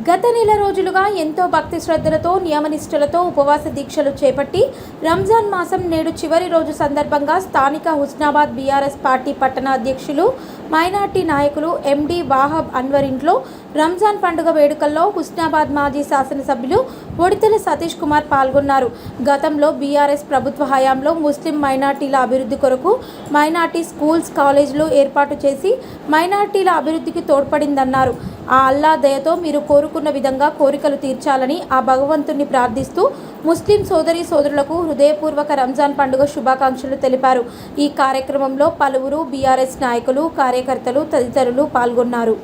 గత నెల రోజులుగా ఎంతో భక్తి శ్రద్ధలతో నియమనిష్టలతో ఉపవాస దీక్షలు చేపట్టి రంజాన్ మాసం నేడు చివరి రోజు సందర్భంగా స్థానిక హుస్నాబాద్ బీఆర్ఎస్ పార్టీ పట్టణ అధ్యక్షులు మైనార్టీ నాయకులు ఎండి వాహబ్ అన్వర్ ఇంట్లో రంజాన్ పండుగ వేడుకల్లో హుస్నాబాద్ మాజీ శాసనసభ్యులు ఒడితెల సతీష్ కుమార్ పాల్గొన్నారు. గతంలో బీఆర్ఎస్ ప్రభుత్వ హయాంలో ముస్లిం మైనార్టీల అభివృద్ధి కొరకు మైనార్టీ స్కూల్స్ కాలేజీలు ఏర్పాటు చేసి మైనార్టీల అభివృద్ధికి తోడ్పడిందన్నారు. ఆ అల్లా దయతో మీరు కోరుకున్న విధంగా కోరికలు తీర్చాలని ఆ భగవంతుని ప్రార్థిస్తూ ముస్లిం సోదరులకు హృదయపూర్వక రంజాన్ పండుగ శుభాకాంక్షలు తెలిపారు. ఈ కార్యక్రమంలో పలువురు బీఆర్ఎస్ నాయకులు, కార్యకర్తలు తదితరులు పాల్గొన్నారు.